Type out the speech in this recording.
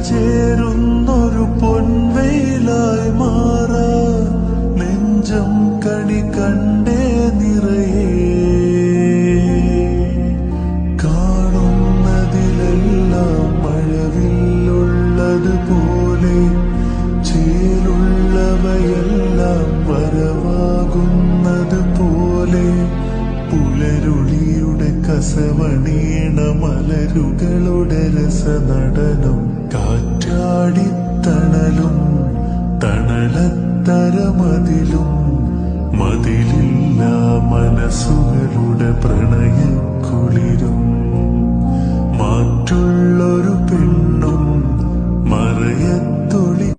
ചേരുന്നൊരു പൊൻവെയിലായി മാറാൻ നെഞ്ചം കണി കണ്ടേ നിറയെ കാണുന്നതിലെല്ലാം മഴവില്ലുള്ളതുപോലെ ചേലുള്ളവയെല്ലാം വരവാകുന്നത് പോലെ പുലരുളിയുടെ കസവണീണ മലരുകളുടെ രസനടനം കാറ്റാടിത്തണലും തണലത്തരമതിലും മതിലില്ല മനസ്സുകളുടെ പ്രണയക്കുളിരും മാറ്റുള്ളൊരു